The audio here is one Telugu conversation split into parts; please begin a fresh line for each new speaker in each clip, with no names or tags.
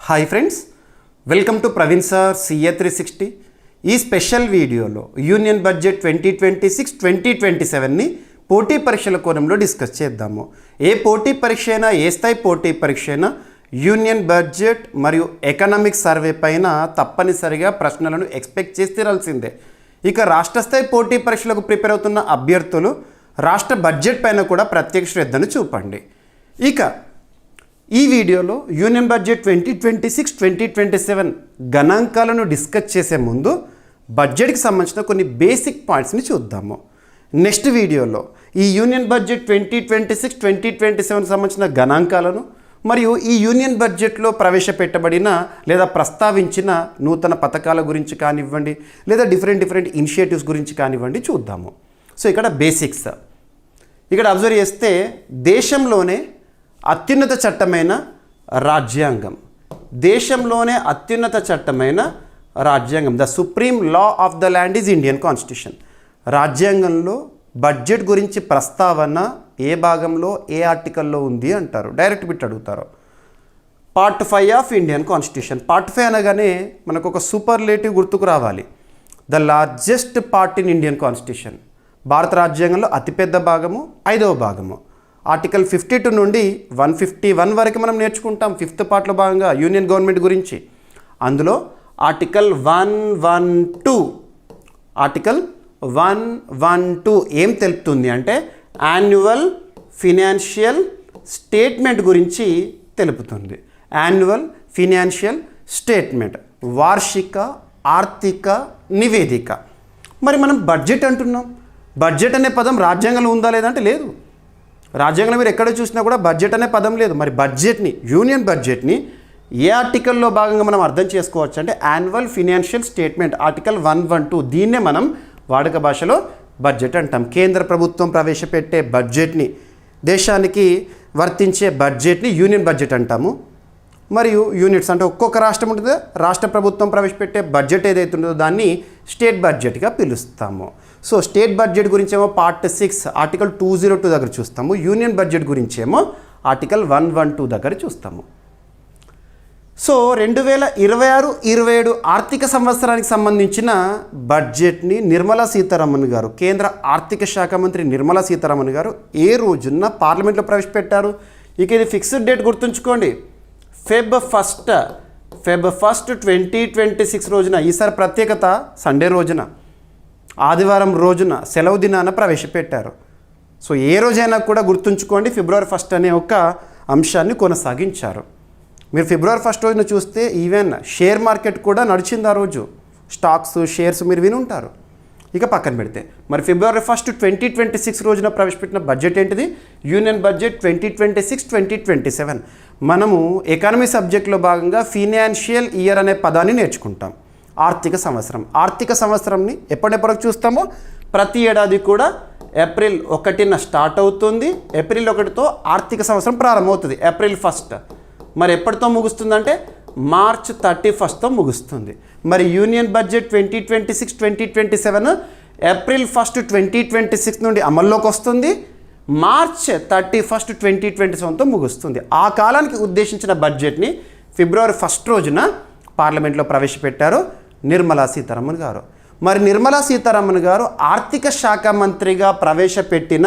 Hi friends, welcome to Praveen sir CA 360. ఈ స్పెషల్ వీడియోలో యూనియన్ బడ్జెట్ 2026-2027ని పోటీ పరీక్షల కోణంలో డిస్కస్ చేద్దాము. ఏ పోటీ పరీక్ష అయినా, ఏ స్థాయి పోటీ పరీక్ష అయినా యూనియన్ బడ్జెట్ మరియు ఎకనామిక్ సర్వే పైన తప్పనిసరిగా ప్రశ్నలను ఎక్స్పెక్ట్ చేసి తీరాల్సిందే. ఇక రాష్ట్ర స్థాయి పోటీ పరీక్షలకు ప్రిపేర్ అవుతున్న అభ్యర్థులు రాష్ట్ర బడ్జెట్ పైన కూడా ప్రత్యేక శ్రద్ధను చూపండి. ఇక ఈ వీడియోలో యూనియన్ బడ్జెట్ 2026-2027 గణాంకాలను డిస్కస్ చేసే ముందు బడ్జెట్కి సంబంధించిన కొన్ని బేసిక్ పాయింట్స్ని చూద్దాము. నెక్స్ట్ వీడియోలో ఈ యూనియన్ బడ్జెట్ 2026-2027 సంబంధించిన గణాంకాలను మరియు ఈ యూనియన్ బడ్జెట్లో ప్రవేశపెట్టబడిన లేదా ప్రస్తావించిన నూతన పథకాల గురించి కానివ్వండి, లేదా డిఫరెంట్ ఇనిషియేటివ్స్ గురించి కానివ్వండి చూద్దాము. సో ఇక్కడ బేసిక్స్ ఇక్కడ అబ్జర్వ్ చేస్తే దేశంలోనే అత్యున్నత చట్టమైన రాజ్యాంగం, the supreme law of the land is Indian constitution. రాజ్యాంగంలో బడ్జెట్ గురించి ప్రస్తావన ఏ భాగంలో, ఏ ఆర్టికల్లో ఉంది అంటారు. డైరెక్ట్ బిట్ అడుగుతారు. Part 5 of Indian constitution. Part 5 అనగానే మనకు ఒక సూపర్లేటివ్ గుర్తుకు రావాలి. The largest part in Indian constitution. భారత రాజ్యాంగంలో అతిపెద్ద భాగము, 5వ భాగము. ఆర్టికల్ 52 నుండి 151 వరకు మనం నేర్చుకుంటాం 5th పార్ట్లో భాగంగా యూనియన్ గవర్నమెంట్ గురించి. అందులో ఆర్టికల్ 112 ఏం తెలుపుతుంది అంటే యాన్యువల్ ఫినాన్షియల్ స్టేట్మెంట్ గురించి తెలుపుతుంది. యాన్యువల్ ఫినాన్షియల్ స్టేట్మెంట్, వార్షిక ఆర్థిక నివేదిక. మరి మనం బడ్జెట్ అంటున్నాం. బడ్జెట్ అనే పదం రాజ్యాంగంలో ఉందా లేదంటే లేదు. రాజ్యాంగంలో మీరు ఎక్కడ చూసినా కూడా బడ్జెట్ అనే పదం లేదు. మరి బడ్జెట్ని, యూనియన్ బడ్జెట్ని ఏ ఆర్టికల్లో భాగంగా మనం అర్థం చేసుకోవచ్చు అంటే యాన్యువల్ ఫినాన్షియల్ స్టేట్మెంట్, ఆర్టికల్ 112. దీన్నే మనం వాడుక భాషలో బడ్జెట్ అంటాం. కేంద్ర ప్రభుత్వం ప్రవేశపెట్టే బడ్జెట్ని, దేశానికి వర్తించే బడ్జెట్ని యూనియన్ బడ్జెట్ అంటాము. మరియు యూనిట్స్ అంటే ఒక్కొక్క రాష్ట్రం ఉంటుందో రాష్ట్ర ప్రభుత్వం ప్రవేశపెట్టే బడ్జెట్ ఏదైతే ఉంటుందో దాన్ని స్టేట్ బడ్జెట్గా పిలుస్తాము. సో స్టేట్ బడ్జెట్ గురించేమో పార్ట్ 6 ఆర్టికల్ 202 దగ్గర చూస్తాము. యూనియన్ బడ్జెట్ గురించేమో ఆర్టికల్ 112 దగ్గర చూస్తాము. సో 2026-27 ఆర్థిక సంవత్సరానికి సంబంధించిన బడ్జెట్ని నిర్మలా సీతారామన్ గారు, కేంద్ర ఆర్థిక శాఖ మంత్రి నిర్మలా సీతారామన్ గారు ఏ రోజున పార్లమెంట్లో ప్రవేశపెట్టారు. ఇక ఇది ఫిక్స్డ్ డేట్ గుర్తుంచుకోండి. ఫెబ్ 1 2026 రోజున. ఈసారి ప్రత్యేకత సండే రోజున, ఆదివారం రోజున, సెలవు దినాన ప్రవేశపెట్టారు. సో ఏ రోజైనా కూడా గుర్తుంచుకోండి ఫిబ్రవరి 1 అనే ఒక అంశాన్ని కొనసాగించారు. మీరు ఫిబ్రవరి 1 రోజున చూస్తే ఈవెన్ షేర్ మార్కెట్ కూడా నడిచింది ఆ రోజు. స్టాక్స్, షేర్స్ మీరు విని ఉంటారు. ఇక పక్కన పెడితే మరి ఫిబ్రవరి 1 2026 రోజున ప్రవేశపెట్టిన బడ్జెట్ ఏంటిది? Union budget 2026-2027. మనము ఎకానమీ సబ్జెక్ట్లో భాగంగా ఫినాన్షియల్ ఇయర్ అనే పదాన్ని నేర్చుకుంటాం. ఆర్థిక సంవత్సరంని ఎప్పటివరకు చూస్తామో ప్రతి ఏడాది కూడా ఏప్రిల్ 1న స్టార్ట్ అవుతుంది. ఏప్రిల్ 1తో ఆర్థిక సంవత్సరం ప్రారంభమవుతుంది. ఏప్రిల్ 1 మరి ఎప్పటితో ముగుస్తుందంటే మార్చ్ 31తో ముగుస్తుంది. మరి యూనియన్ బడ్జెట్ 2026-2027 ఏప్రిల్ 1 2026 నుండి అమల్లోకి వస్తుంది. మార్చ్ 31 2027తో ముగుస్తుంది. ఆ కాలానికి ఉద్దేశించిన బడ్జెట్ని ఫిబ్రవరి 1 రోజున పార్లమెంట్లో ప్రవేశపెట్టారు నిర్మలా సీతారామన్ గారు. మరి నిర్మలా సీతారామన్ గారు ఆర్థిక శాఖ మంత్రిగా ప్రవేశపెట్టిన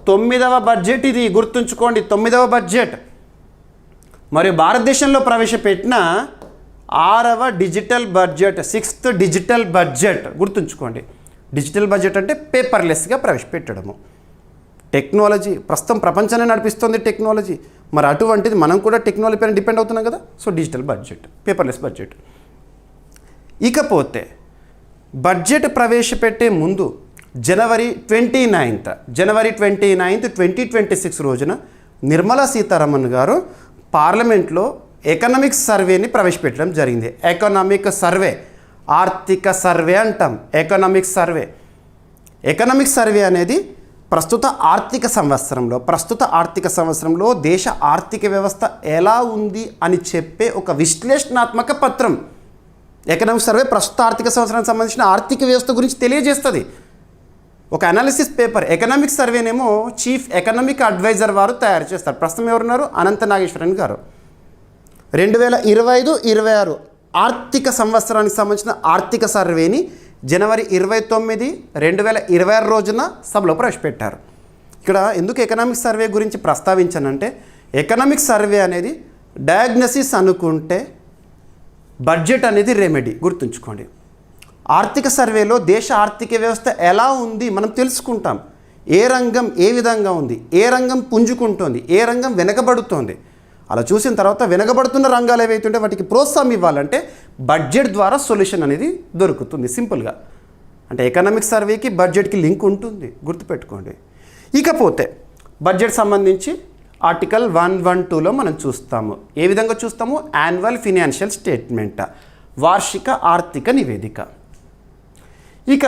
9వ బడ్జెట్ ఇది. గుర్తుంచుకోండి, 9వ బడ్జెట్. మరియు భారతదేశంలో ప్రవేశపెట్టిన 6వ digital budget, 6th digital budget. గుర్తుంచుకోండి, డిజిటల్ బడ్జెట్ అంటే పేపర్లెస్గా ప్రవేశపెట్టడము. టెక్నాలజీ ప్రస్తుతం ప్రపంచాన్ని నడిపిస్తుంది టెక్నాలజీ. మరి అటువంటిది మనం కూడా టెక్నాలజీ పైన డిపెండ్ అవుతున్నాం కదా. So digital budget, paperless budget. ఇకపోతే బడ్జెట్ ప్రవేశపెట్టే ముందు జనవరి 29, 2026 రోజున నిర్మలా సీతారామన్ గారు పార్లమెంట్లో ఎకనామిక్ సర్వేని ప్రవేశపెట్టడం జరిగింది. ఎకనామిక్ సర్వే, ఆర్థిక సర్వే అంటాం. ఎకనామిక్ సర్వే అనేది ప్రస్తుత ఆర్థిక సంవత్సరంలో దేశ ఆర్థిక వ్యవస్థ ఎలా ఉంది అని చెప్పే ఒక విశ్లేషణాత్మక పత్రం. ఎకనామిక్ సర్వే ప్రస్తుత ఆర్థిక సంవత్సరానికి సంబంధించిన ఆర్థిక వ్యవస్థ గురించి తెలియజేస్తుంది. ఒక అనాలిసిస్ పేపర్. ఎకనామిక్ సర్వేనేమో చీఫ్ ఎకనామిక్ అడ్వైజర్ వారు తయారు చేస్తారు. ప్రస్తుతం ఎవరున్నారు? అనంత నాగేశ్వరన్ గారు. 2025-26 ఆర్థిక సంవత్సరానికి సంబంధించిన ఆర్థిక సర్వేని జనవరి 29, 2026 రోజున సభలో ప్రవేశపెట్టారు. ఇక్కడ ఎందుకు ఎకనామిక్ సర్వే గురించి ప్రస్తావించానంటే, ఎకనామిక్ సర్వే అనేది డయాగ్నసిస్ అనుకుంటే బడ్జెట్ అనేది రెమెడీ. గుర్తుంచుకోండి, ఆర్థిక సర్వేలో దేశ ఆర్థిక వ్యవస్థ ఎలా ఉంది మనం తెలుసుకుంటాం. ఏ రంగం ఏ విధంగా ఉంది, ఏ రంగం పుంజుకుంటోంది, ఏ రంగం వెనకబడుతోంది. అలా చూసిన తర్వాత వెనకబడుతున్న రంగాలు ఏవైతుంటే వాటికి ప్రోత్సాహం ఇవ్వాలంటే బడ్జెట్ ద్వారా సొల్యూషన్ అనేది దొరుకుతుంది. సింపుల్గా అంటే ఎకనామిక్ సర్వేకి బడ్జెట్కి లింక్ ఉంటుంది, గుర్తుపెట్టుకోండి. ఇకపోతే బడ్జెట్ సంబంధించి ఆర్టికల్ 112లో మనం చూస్తాము. ఏ విధంగా చూస్తాము? యాన్యువల్ ఫినాన్షియల్ స్టేట్మెంట్, వార్షిక ఆర్థిక నివేదిక. ఇక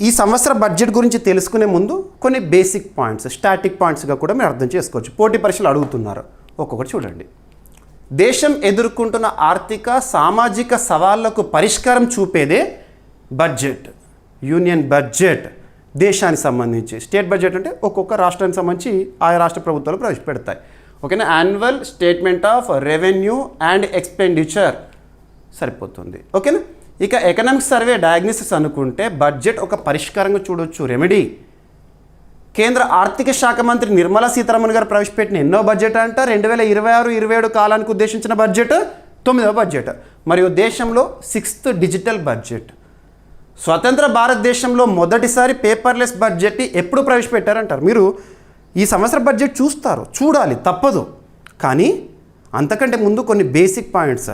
ఈ సంవత్సర బడ్జెట్ గురించి తెలుసుకునే ముందు కొన్ని బేసిక్ పాయింట్స్, స్టాటిక్ పాయింట్స్గా కూడా మీరు అర్థం చేసుకోవచ్చు. పోటీ పరీక్షలు అడుగుతున్నారు, ఒక్కొక్కటి చూడండి. దేశం ఎదుర్కొంటున్న ఆర్థిక సామాజిక సవాళ్లకు పరిష్కారం చూపేదే బడ్జెట్. యూనియన్ బడ్జెట్ దేశానికి సంబంధించి, స్టేట్ బడ్జెట్ అంటే ఒక్కొక్క రాష్ట్రానికి సంబంధించి ఆయా రాష్ట్ర ప్రభుత్వాలు ప్రవేశపెడతాయి. ఓకేనా? Annual statement of revenue and expenditure సరిపోతుంది. ఓకేనా? ఇక ఎకనామిక్ సర్వే డయాగ్నోసిస్ అనుకుంటే బడ్జెట్ ఒక పరిష్కారంగా చూడవచ్చు, రెమెడీ. కేంద్ర ఆర్థిక శాఖ మంత్రి నిర్మలా సీతారామన్ గారు ప్రవేశపెట్టిన ఎన్నో బడ్జెట్ అంట? 2026-27 కాలానికి ఉద్దేశించిన బడ్జెట్ 9వ బడ్జెట్. మరియు దేశంలో 6th డిజిటల్ బడ్జెట్. స్వతంత్ర భారతదేశంలో మొదటిసారి పేపర్లెస్ బడ్జెట్ని ఎప్పుడు ప్రవేశపెట్టారంటారు. మీరు ఈ సంవత్సర బడ్జెట్ చూస్తారు, చూడాలి, తప్పదు. కానీ అంతకంటే ముందు కొన్ని బేసిక్ పాయింట్స్,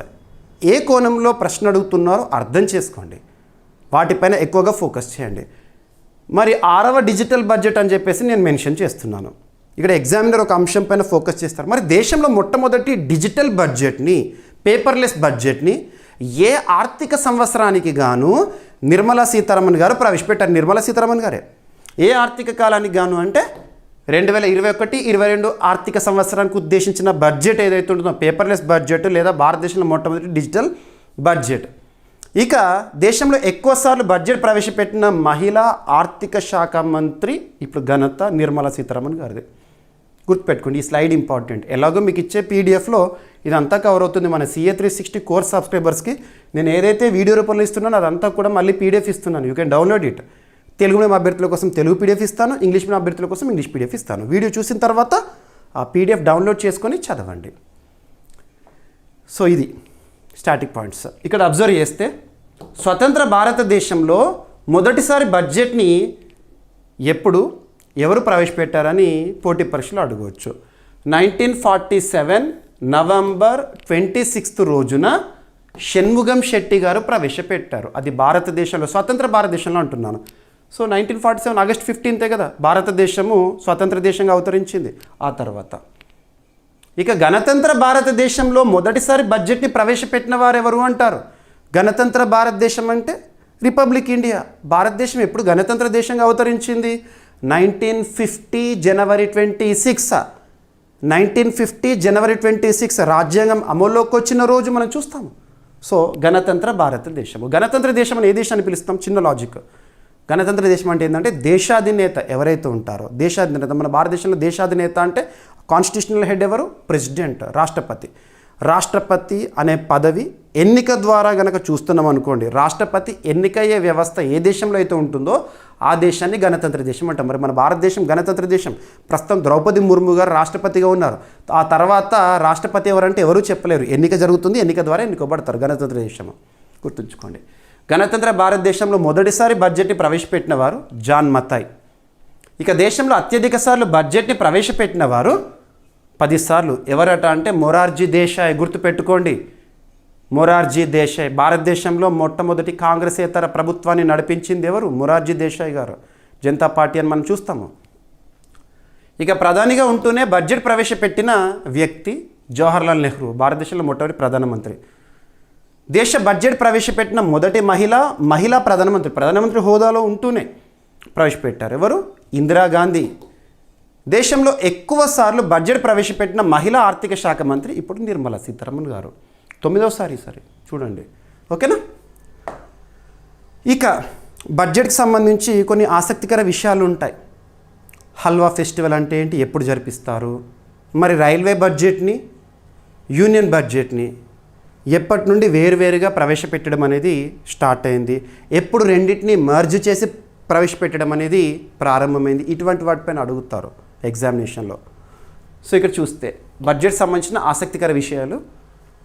ఏ కోణంలో ప్రశ్న అడుగుతున్నారో అర్థం చేసుకోండి, వాటిపైన ఎక్కువగా ఫోకస్ చేయండి. మరి 6వ డిజిటల్ బడ్జెట్ అని చెప్పేసి నేను మెన్షన్ చేస్తున్నాను. ఇక్కడ ఎగ్జామినర్ ఒక అంశం పైన ఫోకస్ చేస్తారు. మరి దేశంలో మొట్టమొదటి డిజిటల్ బడ్జెట్ని, పేపర్లెస్ బడ్జెట్ని ఏ ఆర్థిక సంవత్సరానికి గాను నిర్మలా సీతారామన్ గారు ప్రవేశపెట్టారు? నిర్మలా సీతారామన్ గారే. ఏ ఆర్థిక కాలానికి గాను అంటే 2021-22 ఆర్థిక సంవత్సరానికి ఉద్దేశించిన బడ్జెట్ ఏదైతే ఉంటుందో పేపర్లెస్ బడ్జెట్ లేదా భారతదేశంలో మొట్టమొదటి డిజిటల్ బడ్జెట్. ఇక దేశంలో ఎక్కువసార్లు బడ్జెట్ ప్రవేశపెట్టిన మహిళా ఆర్థిక శాఖ మంత్రి ఇప్పుడు ఘనత నిర్మలా సీతారామన్ గారిది. గుర్తుపెట్టుకోండి, ఈ స్లైడ్ ఇంపార్టెంట్. ఎలాగో మీకు ఇచ్చే పీడిఎఫ్లో ఇదంతా కవర్ అవుతుంది. మన CA 360 కోర్స్ సబ్స్క్రైబర్స్కి నేను ఏదైతే వీడియో రూపంలో ఇస్తున్నానో అదంతా కూడా మళ్ళీ పీడిఎఫ్ ఇస్తున్నాను. You can download it. Telugu medium అభ్యర్థుల కోసం తెలుగు పీడిఎఫ్ ఇస్తాను, ఇంగ్లీష్ మీడియం అభ్యర్థుల కోసం ఇంగ్లీష్ పీడిఎఫ్ ఇస్తాను. వీడియో చూసిన తర్వాత ఆ పీడిఎఫ్ డౌన్లోడ్ చేసుకొని చదవండి. సో ఇది స్టాటిక్ పాయింట్స్. ఇక్కడ అబ్జర్వ్ చేస్తే స్వతంత్ర భారతదేశంలో మొదటిసారి బడ్జెట్ని ఎప్పుడు ఎవరు ప్రవేశపెట్టారని పోటీ పరీక్షలు అడగవచ్చు. 1947 నవంబర్ 26 రోజున షణ్ముగం శెట్టి గారు ప్రవేశపెట్టారు. అది భారతదేశంలో, స్వతంత్ర భారతదేశంలో అంటున్నాను. సో 1947 ఆగస్ట్ 15 కదా భారతదేశము స్వతంత్ర దేశంగా అవతరించింది. ఆ తర్వాత ఇక గణతంత్ర భారతదేశంలో మొదటిసారి బడ్జెట్ని ప్రవేశపెట్టిన వారు ఎవరు అంటారు? గణతంత్ర భారతదేశం అంటే రిపబ్లిక్ ఇండియా. భారతదేశం ఎప్పుడు గణతంత్ర దేశంగా అవతరించింది? 1950 జనవరి 26. 1950 జనవరి 26 రాజ్యాంగం అమల్లోకి వచ్చిన రోజు మనం చూస్తాము. సో గణతంత్ర భారతదేశము. గణతంత్ర దేశం అని ఏ దేశాన్ని పిలుస్తాం? చిన్న లాజిక్. గణతంత్ర దేశం అంటే ఏంటంటే దేశాధినేత ఎవరైతే ఉంటారో, దేశాధినేత. మన భారతదేశంలో దేశాధినేత అంటే కాన్స్టిట్యూషనల్ హెడ్ ఎవరు? ప్రెసిడెంట్, రాష్ట్రపతి. రాష్ట్రపతి అనే పదవి ఎన్నిక ద్వారా గనక చూస్తున్నాం అనుకోండి, రాష్ట్రపతి ఎన్నికయ్యే వ్యవస్థ ఏ దేశంలో అయితే ఉంటుందో ఆ దేశాన్ని గణతంత్ర దేశం అంటాం. మరి మన భారతదేశం గణతంత్ర దేశం. ప్రస్తుతం ద్రౌపది ముర్ము గారు రాష్ట్రపతిగా ఉన్నారు. ఆ తర్వాత రాష్ట్రపతి ఎవరంటే ఎవరూ చెప్పలేరు. ఎన్నిక జరుగుతుంది, ఎన్నిక ద్వారా ఎన్నుకోబడతారు. గణతంత్ర దేశం గుర్తుంచుకోండి. గణతంత్ర భారతదేశంలో మొదటిసారి బడ్జెట్ని ప్రవేశపెట్టిన వారు జాన్ మతాయ్. ఇక దేశంలో అత్యధిక సార్లు బడ్జెట్ని ప్రవేశపెట్టిన వారు 10 సార్లు. ఎవరట అంటే మొరార్జీ దేశాయ్. గుర్తుపెట్టుకోండి, మొరార్జీ దేశాయ్. భారతదేశంలో మొట్టమొదటి కాంగ్రెసేతర ప్రభుత్వాన్ని నడిపించింది ఎవరు? మొరార్జీ దేశాయ్ గారు. జనతా పార్టీ అని మనం చూస్తాము. ఇక ప్రధానిగా ఉంటూనే బడ్జెట్ ప్రవేశపెట్టిన వ్యక్తి జవహర్లాల్ నెహ్రూ, భారతదేశంలో మొట్టమొదటి ప్రధానమంత్రి. దేశ బడ్జెట్ ప్రవేశపెట్టిన మొదటి మహిళా ప్రధానమంత్రి హోదాలో ఉంటూనే ప్రవేశపెట్టారు. ఎవరు? ఇందిరాగాంధీ. దేశంలో ఎక్కువ సార్లు బడ్జెట్ ప్రవేశపెట్టిన మహిళా ఆర్థిక శాఖ మంత్రి ఇప్పుడు నిర్మలా సీతారామన్ గారు. 9వసారి సరే చూడండి. ఓకేనా? ఇక బడ్జెట్కి సంబంధించి కొన్ని ఆసక్తికర విషయాలు ఉంటాయి. హల్వా ఫెస్టివల్ అంటే ఏంటి, ఎప్పుడు జరిపిస్తారు, మరి రైల్వే బడ్జెట్ని, యూనియన్ బడ్జెట్ని ఎప్పటి నుండి వేరువేరుగా ప్రవేశపెట్టడం అనేది స్టార్ట్ అయింది, ఎప్పుడు రెండింటిని మర్జ్ చేసి ప్రవేశపెట్టడం అనేది ప్రారంభమైంది, ఇటువంటి వాటిపైన అడుగుతారు ఎగ్జామినేషన్లో. సో ఇక్కడ చూస్తే బడ్జెట్ సంబంధించిన ఆసక్తికర విషయాలు.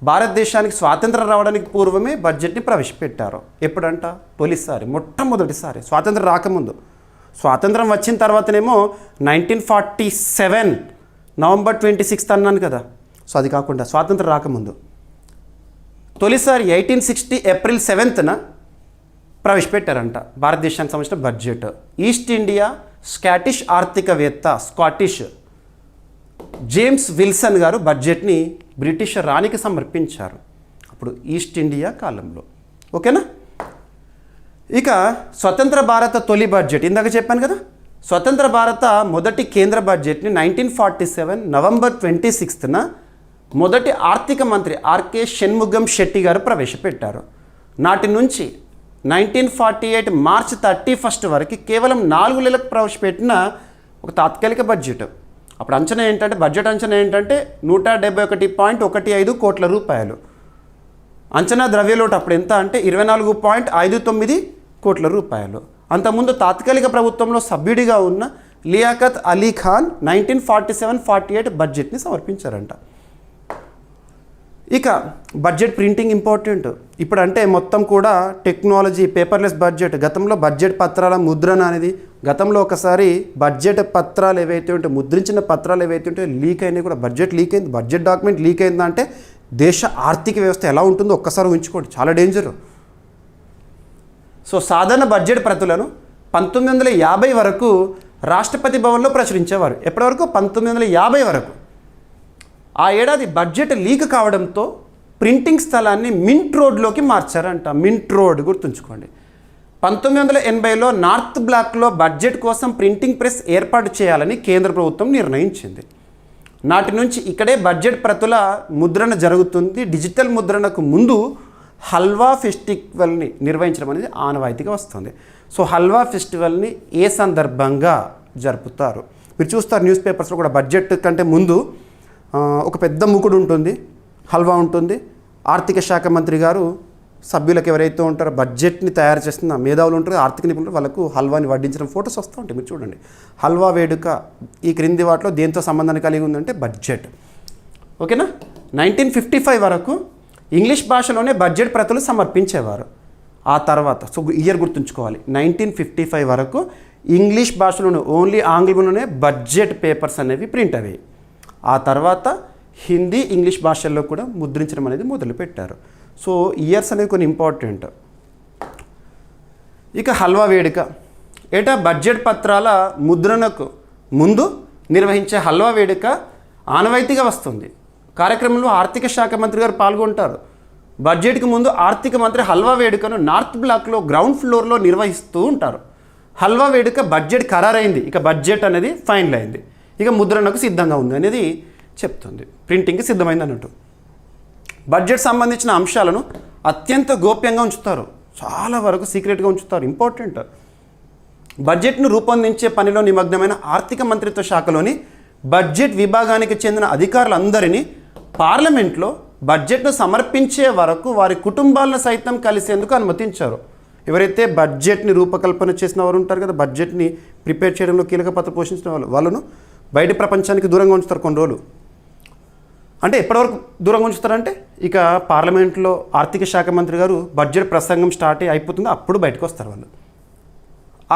భారతదేశానికి స్వాతంత్రం రావడానికి పూర్వమే బడ్జెట్ని ప్రవేశపెట్టారు. ఎప్పుడంట? తొలిసారి, మొట్టమొదటిసారి, స్వాతంత్రం రాకముందు. స్వాతంత్రం వచ్చిన తర్వాతనేమో 1947 నవంబర్ 26 అన్నాను కదా. సో అది కాకుండా స్వాతంత్రం రాకముందు తొలిసారి 1860 ఏప్రిల్ 7న ప్రవేశపెట్టారంట భారతదేశానికి సంబంధించిన బడ్జెట్. ఈస్ట్ ఇండియా స్కాటిష్ ఆర్థికవేత్త స్కాటిష్ జేమ్స్ విల్సన్ గారు బడ్జెట్ని బ్రిటిష్ రాణికి సమర్పించారు అప్పుడు ఈస్ట్ ఇండియా కాలంలో. ఓకేనా? ఇక స్వతంత్ర భారత తొలి బడ్జెట్ ఇందాక చెప్పాను కదా. స్వతంత్ర భారత మొదటి కేంద్ర బడ్జెట్ని 1947 నవంబర్ 26న మొదటి ఆర్థిక మంత్రి ఆర్కే షణ్ముగం శెట్టి గారు ప్రవేశపెట్టారు. నాటి నుంచి 1948 మార్చ్ 31 వరకు కేవలం 4 నెలలకు ప్రవేశపెట్టిన ఒక తాత్కాలిక బడ్జెట్. అప్పుడు అంచనా ఏంటంటే, బడ్జెట్ అంచనా ఏంటంటే 171.15 కోట్ల రూపాయలు. అంచనా ద్రవ్యలోటు అప్పుడు ఎంత అంటే 24.59 కోట్ల రూపాయలు. అంతకుముందు తాత్కాలిక ప్రభుత్వంలో సభ్యుడిగా ఉన్న లియాఖత్ అలీ ఖాన్ 1947-48 బడ్జెట్ని సమర్పించారంట. ఇక బడ్జెట్ ప్రింటింగ్ ఇంపార్టెంట్. ఇప్పుడు అంటే మొత్తం కూడా టెక్నాలజీ, పేపర్లెస్ బడ్జెట్. గతంలో బడ్జెట్ పత్రాల ముద్రణ అనేది, గతంలో ఒకసారి బడ్జెట్ పత్రాలు ఏవైతే ఉంటే, ముద్రించిన పత్రాలు ఏవైతే ఉంటే లీక్ అయినాయి కూడా. బడ్జెట్ లీక్ అయింది, బడ్జెట్ డాక్యుమెంట్ లీక్ అయిందా అంటే దేశ ఆర్థిక వ్యవస్థ ఎలా ఉంటుందో ఒక్కసారి ఉంచుకోండి, చాలా డేంజరు. సో సాధారణ బడ్జెట్ ప్రతులను 1950 వరకు రాష్ట్రపతి భవన్లో ప్రచురించేవారు. ఎప్పటి వరకు? 1950 వరకు. ఆ ఏడాది బడ్జెట్ లీక్ కావడంతో ప్రింటింగ్ స్థలాన్ని మింట్ రోడ్లోకి మార్చారంట. మింట్ రోడ్ గుర్తుంచుకోండి. 1980లో నార్త్ బ్లాక్లో బడ్జెట్ కోసం ప్రింటింగ్ ప్రెస్ ఏర్పాటు చేయాలని కేంద్ర ప్రభుత్వం నిర్ణయించింది. నాటి నుంచి ఇక్కడే బడ్జెట్ ప్రతుల ముద్రణ జరుగుతుంది. డిజిటల్ ముద్రణకు ముందు హల్వా ఫెస్టివల్ని నిర్వహించడం అనేది ఆనవాయితీగా వస్తుంది. సో హల్వా ఫెస్టివల్ని ఏ సందర్భంగా జరుపుతారు? మీరు చూస్తారు న్యూస్ పేపర్స్లో కూడా బడ్జెట్ కంటే ముందు ఒక పెద్ద మూకుడు ఉంటుంది, హల్వా ఉంటుంది. ఆర్థిక శాఖ మంత్రి గారు సభ్యులకు ఎవరైతే ఉంటారో బడ్జెట్ని తయారు చేస్తున్న మేధావులు ఉంటారో, ఆర్థిక నిపుణులు, వాళ్ళకు హల్వాని వడ్డించడం ఫోటోస్ వస్తూ ఉంటాయి. మీరు చూడండి, హల్వా వేడుక ఈ క్రింది వాటిలో దేంతో సంబంధాన్ని కలిగి ఉందంటే బడ్జెట్. ఓకేనా? 1955 వరకు ఇంగ్లీష్ భాషలోనే బడ్జెట్ ప్రతులు సమర్పించేవారు. ఆ తర్వాత సో ఇయర్ గుర్తుంచుకోవాలి, 1955 వరకు ఇంగ్లీష్ భాషలోనే, ఓన్లీ ఆంగ్లంలోనే బడ్జెట్ పేపర్స్ అనేవి ప్రింట్ అయ్యాయి. ఆ తర్వాత హిందీ, ఇంగ్లీష్ భాషల్లో కూడా ముద్రించడం అనేది మొదలుపెట్టారు. సో ఇయర్స్ అనేది కొన్ని ఇంపార్టెంట్. ఇక హల్వా వేడుక ఏటా బడ్జెట్ పత్రాల ముద్రణకు ముందు నిర్వహించే హల్వా వేడుక ఆనవాయితీగా వస్తుంది. కార్యక్రమంలో ఆర్థిక శాఖ మంత్రి గారు పాల్గొంటారు. బడ్జెట్కి ముందు ఆర్థిక మంత్రి హల్వా వేడుకను నార్త్ బ్లాక్లో గ్రౌండ్ ఫ్లోర్లో నిర్వహిస్తూ ఉంటారు. హల్వా వేడుక బడ్జెట్ ఖరారైంది, ఇక బడ్జెట్ అనేది ఫైనల్ అయింది, ఇక ముద్రణకు సిద్ధంగా ఉంది అనేది చెప్తుంది. ప్రింటింగ్కి సిద్ధమైంది అన్నట్టు. బడ్జెట్ సంబంధించిన అంశాలను అత్యంత గోప్యంగా ఉంచుతారు, చాలా వరకు సీక్రెట్గా ఉంచుతారు. ఇంపార్టెంట్. బడ్జెట్ను రూపొందించే పనిలో నిమగ్నమైన ఆర్థిక మంత్రిత్వ శాఖలోని బడ్జెట్ విభాగానికి చెందిన అధికారులందరినీ పార్లమెంట్లో బడ్జెట్ను సమర్పించే వరకు వారి కుటుంబాలను సైతం కలిసేందుకు అనుమతించారు. ఎవరైతే బడ్జెట్ని రూపకల్పన చేసిన వారు ఉంటారు కదా, బడ్జెట్ని ప్రిపేర్ చేయడంలో కీలక పాత్ర పోషించిన వాళ్ళను బయట ప్రపంచానికి దూరంగా ఉంచుతారు కొన్ని రోజులు. అంటే ఎప్పటివరకు దూరంగా ఉంచుతారంటే, ఇక పార్లమెంట్లో ఆర్థిక శాఖ మంత్రి గారు బడ్జెట్ ప్రసంగం స్టార్ట్ అయిపోతుంది, అప్పుడు బయటకు వస్తారు వాళ్ళు.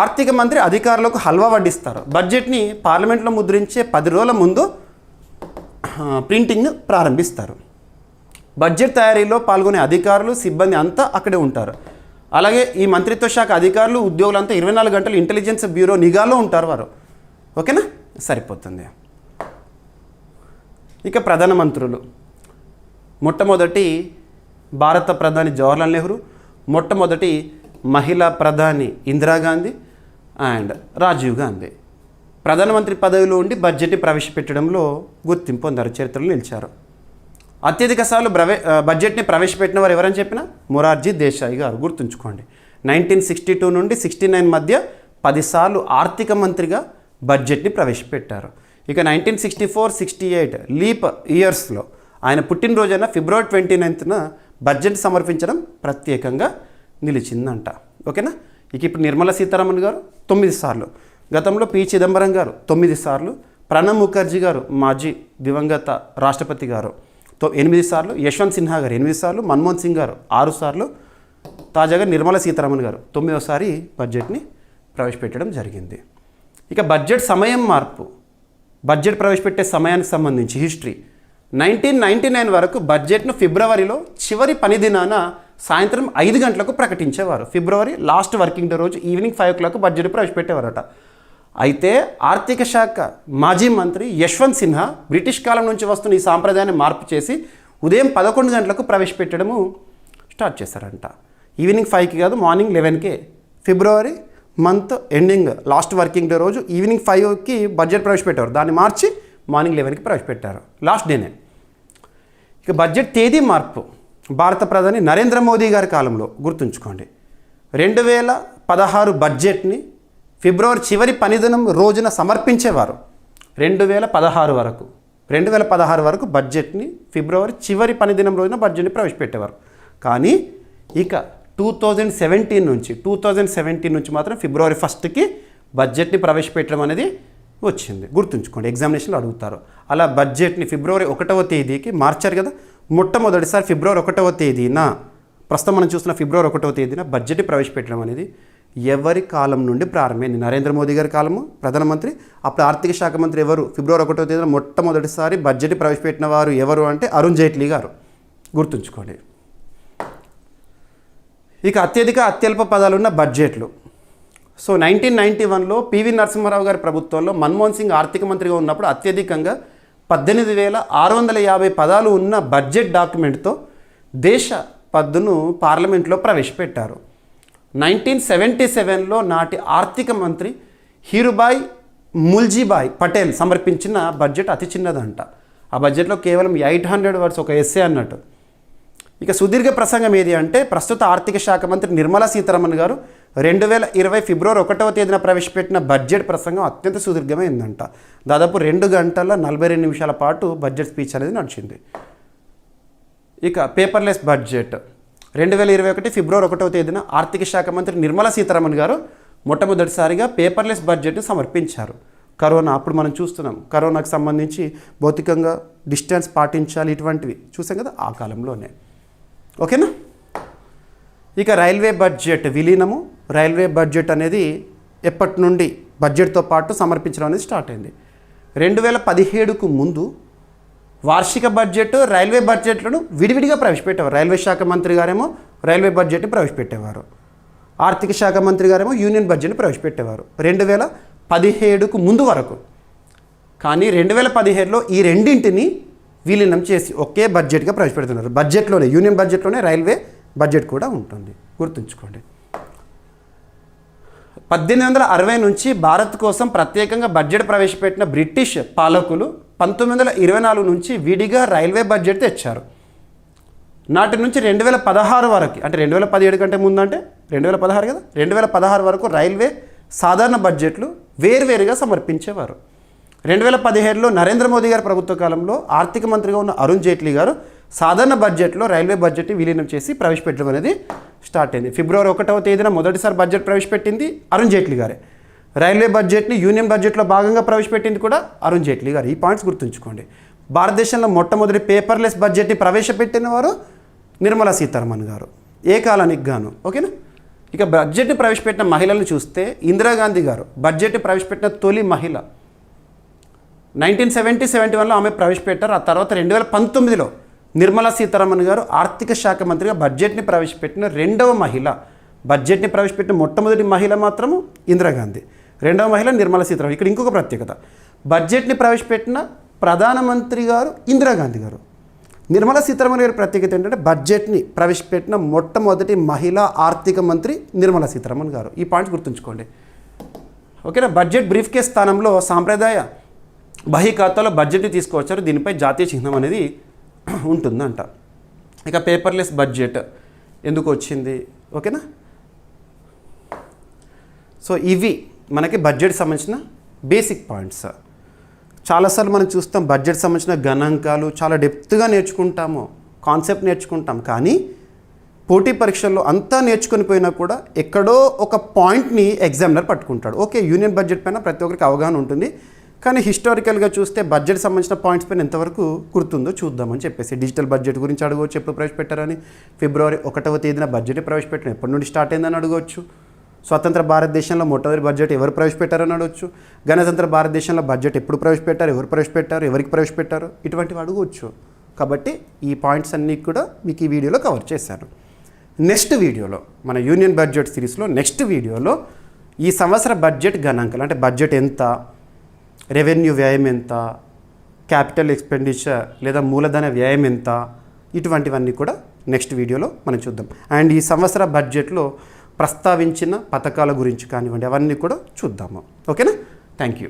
ఆర్థిక మంత్రి అధికారులకు హల్వా వడ్డిస్తారు. బడ్జెట్ని పార్లమెంట్లో ముద్రించే 10 రోజుల ముందు ప్రింటింగ్ ప్రారంభిస్తారు. బడ్జెట్ తయారీలో పాల్గొనే అధికారులు, సిబ్బంది అంతా అక్కడే ఉంటారు. అలాగే ఈ మంత్రిత్వ శాఖ అధికారులు, ఉద్యోగులంతా 24 గంటలు ఇంటెలిజెన్స్ బ్యూరో నిఘాలో ఉంటారు వారు. ఓకేనా? సరిపోతుంది. ఇక ప్రధానమంత్రులు. మొట్టమొదటి భారత ప్రధాని జవహర్లాల్ నెహ్రూ, మొట్టమొదటి మహిళా ప్రధాని ఇందిరాగాంధీ అండ్ రాజీవ్ గాంధీ ప్రధానమంత్రి పదవిలో ఉండి బడ్జెట్ని ప్రవేశపెట్టడంలో గుర్తింపు పొందారు, చరిత్రలో నిలిచారు. అత్యధిక సార్లు బడ్జెట్ని ప్రవేశపెట్టిన వారు ఎవరని చెప్పినా మొరార్జీ దేశాయ్ గారు. గుర్తుంచుకోండి, 1962 నుండి 69 మధ్య 10 సార్లు ఆర్థిక మంత్రిగా బడ్జెట్ని ప్రవేశపెట్టారు. ఇక 1964-68 లీప్ ఇయర్స్లో ఆయన పుట్టినరోజైన ఫిబ్రవరి 29న బడ్జెట్ సమర్పించడం ప్రత్యేకంగా నిలిచిందంట. ఓకేనా. ఇక ఇప్పుడు నిర్మలా సీతారామన్ గారు 9 సార్లు, గతంలో పి చిదంబరం గారు 9 సార్లు, ప్రణబ్ ముఖర్జీ గారు మాజీ దివంగత రాష్ట్రపతి గారు 8 సార్లు, యశ్వంత్ సిన్హా గారు 8 సార్లు, మన్మోహన్ సింగ్ గారు 6 సార్లు, తాజాగా నిర్మలా సీతారామన్ గారు 9వసారి బడ్జెట్ని ప్రవేశపెట్టడం జరిగింది. ఇక బడ్జెట్ సమయం మార్పు, బడ్జెట్ ప్రవేశపెట్టే సమయానికి సంబంధించి హిస్టరీ 1999 వరకు బడ్జెట్ను ఫిబ్రవరిలో చివరి పని దినాన సాయంత్రం 5 గంటలకు ప్రకటించేవారు. ఫిబ్రవరి లాస్ట్ వర్కింగ్ డే రోజు ఈవినింగ్ 5 o'clock బడ్జెట్ ప్రవేశపెట్టేవారట. అయితే ఆర్థిక శాఖ మాజీ మంత్రి యశ్వంత్ సిన్హా బ్రిటిష్ కాలం నుంచి వస్తున్న ఈ సాంప్రదాయాన్ని మార్పు చేసి ఉదయం 11 గంటలకు ప్రవేశపెట్టడము స్టార్ట్ చేశారంట. ఈవినింగ్ 5కి కాదు, మార్నింగ్ 11కే February month ending last working day రోజు ఈవినింగ్ 5కి బడ్జెట్ ప్రవేశపెట్టారు. దాన్ని మార్చి మార్నింగ్ 11కి ప్రవేశపెట్టారు, లాస్ట్ డేనే. ఇక బడ్జెట్ తేదీ మార్పు భారత ప్రధాని నరేంద్ర మోదీ గారి కాలంలో గుర్తుంచుకోండి. 2016 బడ్జెట్ని ఫిబ్రవరి చివరి పనిదినం రోజున సమర్పించేవారు. 2016 వరకు బడ్జెట్ని ఫిబ్రవరి చివరి పనిదినం రోజున బడ్జెట్ని ప్రవేశపెట్టేవారు. కానీ ఇక 2017 నుంచి మాత్రం ఫిబ్రవరి 1కి బడ్జెట్ని ప్రవేశపెట్టడం అనేది వచ్చింది. గుర్తుంచుకోండి, ఎగ్జామినేషన్లో అడుగుతారు. అలా బడ్జెట్ని ఫిబ్రవరి 1వ తేదీకి మార్చారు కదా. మొట్టమొదటిసారి ఫిబ్రవరి 1వ తేదీన, ప్రస్తుతం మనం చూస్తున్న ఫిబ్రవరి 1వ తేదీన బడ్జెట్ ప్రవేశపెట్టడం అనేది ఎవరి కాలం నుండి ప్రారంభమైంది? నరేంద్ర మోదీ గారి కాలము ప్రధానమంత్రి, అప్పుడు ఆర్థిక శాఖ మంత్రి ఎవరు? ఫిబ్రవరి 1వ తేదీన మొట్టమొదటిసారి బడ్జెట్ ప్రవేశపెట్టిన వారు ఎవరు అంటే అరుణ్ జైట్లీ గారు. గుర్తుంచుకోండి. ఇక అత్యల్ప పదాలున్న బడ్జెట్లు. సో 1991లో పివి నరసింహారావు గారి ప్రభుత్వంలో మన్మోహన్ సింగ్ ఆర్థిక మంత్రిగా ఉన్నప్పుడు అత్యధికంగా 18,650 పదాలు ఉన్న బడ్జెట్ డాక్యుమెంట్తో దేశ పద్దును పార్లమెంట్లో ప్రవేశపెట్టారు. 1977లో నాటి ఆర్థిక మంత్రి హీరుభాయ్ ముల్జీభాయ్ పటేల్ సమర్పించిన బడ్జెట్ అతి చిన్నదంట. ఆ బడ్జెట్లో కేవలం 800 words, ఒక ఎస్సే అన్నట్టు. ఇక సుదీర్ఘ ప్రసంగం ఏది అంటే ప్రస్తుత ఆర్థిక శాఖ మంత్రి నిర్మలా సీతారామన్ గారు 2020 ఫిబ్రవరి 1వ తేదీన ప్రవేశపెట్టిన బడ్జెట్ ప్రసంగం అత్యంత సుదీర్ఘమైందంట. దాదాపు 2 గంటల 42 నిమిషాల పాటు బడ్జెట్ స్పీచ్ అనేది నడిచింది. ఇక పేపర్లెస్ బడ్జెట్ 2021 ఫిబ్రవరి 1వ తేదీన ఆర్థిక శాఖ మంత్రి నిర్మలా సీతారామన్ గారు మొట్టమొదటిసారిగా పేపర్లెస్ బడ్జెట్ను సమర్పించారు. కరోనా, అప్పుడు మనం చూస్తున్నాం, కరోనాకు సంబంధించి భౌతికంగా డిస్టెన్స్ పాటించాలి, ఇటువంటివి చూసాం కదా ఆ కాలంలోనే. ఓకేనా. ఇక రైల్వే బడ్జెట్ విలీనము. రైల్వే బడ్జెట్ అనేది ఎప్పటి నుండి బడ్జెట్తో పాటు సమర్పించడం అనేది స్టార్ట్ అయింది? 2017కు ముందు వార్షిక బడ్జెట్, రైల్వే బడ్జెట్లను విడివిడిగా ప్రవేశపెట్టేవారు. రైల్వే శాఖ మంత్రి గారేమో రైల్వే బడ్జెట్ని ప్రవేశపెట్టేవారు, ఆర్థిక శాఖ మంత్రి గారేమో యూనియన్ బడ్జెట్ని ప్రవేశపెట్టేవారు 2017కు ముందు వరకు. కానీ 2017లో ఈ రెండింటిని విలీనం చేసి ఒకే బడ్జెట్గా ప్రవేశపెడుతున్నారు. బడ్జెట్లోనే, యూనియన్ బడ్జెట్లోనే రైల్వే బడ్జెట్ కూడా ఉంటుంది. గుర్తుంచుకోండి. 1860 నుంచి భారత్ కోసం ప్రత్యేకంగా బడ్జెట్ ప్రవేశపెట్టిన బ్రిటిష్ పాలకులు 1924 నుంచి విడిగా రైల్వే బడ్జెట్ తెచ్చారు. నాటి నుంచి 2016 వరకు, అంటే 2017 కంటే ముందు అంటే 2016 కదా, 2016 వరకు రైల్వే సాధారణ బడ్జెట్లు వేర్వేరుగా సమర్పించేవారు. 2017లో నరేంద్ర మోదీ గారి ప్రభుత్వ కాలంలో ఆర్థిక మంత్రిగా ఉన్న అరుణ్ జైట్లీ గారు సాధారణ బడ్జెట్లో రైల్వే బడ్జెట్ని విలీనం చేసి ప్రవేశపెట్టడం అనేది స్టార్ట్ అయింది. ఫిబ్రవరి 1వ తేదీన మొదటిసారి బడ్జెట్ ప్రవేశపెట్టింది అరుణ్ జైట్లీ గారే. రైల్వే బడ్జెట్ని యూనియన్ బడ్జెట్లో భాగంగా ప్రవేశపెట్టింది కూడా అరుణ్ జైట్లీ గారు. ఈ పాయింట్స్ గుర్తుంచుకోండి. భారతదేశంలో మొట్టమొదటి పేపర్లెస్ బడ్జెట్ని ప్రవేశపెట్టిన వారు నిర్మలా సీతారామన్ గారు. ఏ కాలానికి గాను. ఓకేనా. ఇక బడ్జెట్ని ప్రవేశపెట్టిన మహిళలను చూస్తే ఇందిరాగాంధీ గారు బడ్జెట్ని ప్రవేశపెట్టిన తొలి మహిళ. 1971లో ఆమె ప్రవేశపెట్టారు. ఆ తర్వాత 2019లో నిర్మలా సీతారామన్ గారు ఆర్థిక శాఖ మంత్రిగా బడ్జెట్ని ప్రవేశపెట్టిన 2వ మహిళ. బడ్జెట్ని ప్రవేశపెట్టిన మొట్టమొదటి మహిళ మాత్రము ఇందిరాగాంధీ, 2వ మహిళ నిర్మలా సీతారామన్. ఇక్కడ ఇంకొక ప్రత్యేకత, బడ్జెట్ని ప్రవేశపెట్టిన ప్రధానమంత్రి గారు ఇందిరాగాంధీ గారు. నిర్మలా సీతారామన్ గారి ప్రత్యేకత ఏంటంటే బడ్జెట్ని ప్రవేశపెట్టిన మొట్టమొదటి మహిళా ఆర్థిక మంత్రి నిర్మలా సీతారామన్ గారు. ఈ పాయింట్స్ గుర్తుంచుకోండి. ఓకేనా. బడ్జెట్ బ్రీఫ్ కేస్ స్థానంలో సాంప్రదాయ బహి ఖాతాలో బడ్జెట్ని తీసుకువచ్చారు. దీనిపై జాతీయ చిహ్నం అనేది ఉంటుందంట. ఇక పేపర్లెస్ బడ్జెట్ ఎందుకు వచ్చింది? ఓకేనా. సో ఇవి మనకి బడ్జెట్ సంబంధించిన బేసిక్ పాయింట్స్. చాలాసార్లు మనం చూస్తాం బడ్జెట్ సంబంధించిన గణాంకాలు చాలా డెప్త్గా నేర్చుకుంటాము. కాన్సెప్ట్ నేర్చుకుంటాం, కానీ పోటీ పరీక్షల్లో అంతా నేర్చుకొని పోయినా కూడా ఎక్కడో ఒక పాయింట్ని ఎగ్జామినర్ పట్టుకుంటాడు. ఓకే, యూనియన్ బడ్జెట్ పైన ప్రతి ఒక్కరికి అవగాహన ఉంటుంది, కానీ హిస్టారికల్గా చూస్తే బడ్జెట్ సంబంధించిన పాయింట్స్ పైన ఎంతవరకు గుర్తుందో చూద్దామని చెప్పేసి డిజిటల్ బడ్జెట్ గురించి అడగవచ్చు, ఎప్పుడు ప్రవేశపెట్టారని. ఫిబ్రవరి 1వ తేదీన బడ్జెట్ ప్రవేశపెట్టారు, ఎప్పటి నుండి స్టార్ట్ అయిందని అడగవచ్చు. స్వతంత్ర భారతదేశంలో మొట్టమొదటి బడ్జెట్ ఎవరు ప్రవేశపెట్టారని అడగవచ్చు. గణతంత్ర భారతదేశంలో బడ్జెట్ ఎప్పుడు ప్రవేశపెట్టారు, ఎవరు ప్రవేశపెట్టారు, ఎవరికి ప్రవేశపెట్టారు, ఇటువంటివి అడగవచ్చు. కాబట్టి ఈ పాయింట్స్ అన్నీ కూడా మీకు ఈ వీడియోలో కవర్ చేశాను. నెక్స్ట్ వీడియోలో, మన యూనియన్ బడ్జెట్ సిరీస్లో నెక్స్ట్ వీడియోలో ఈ సంవత్సర బడ్జెట్ గణాంకాలు, అంటే బడ్జెట్ ఎంత, రెవెన్యూ వ్యయం ఎంత, క్యాపిటల్ ఎక్స్పెండిచర్ లేదా మూలధన వ్యయం ఎంత, ఇటువంటివన్నీ కూడా నెక్స్ట్ వీడియోలో మనం చూద్దాం. అండ్ ఈ సంవత్సర బడ్జెట్లో ప్రస్తావించిన పథకాల గురించి కానివ్వండి, అవన్నీ కూడా చూద్దాము. ఓకేనా? Thank you.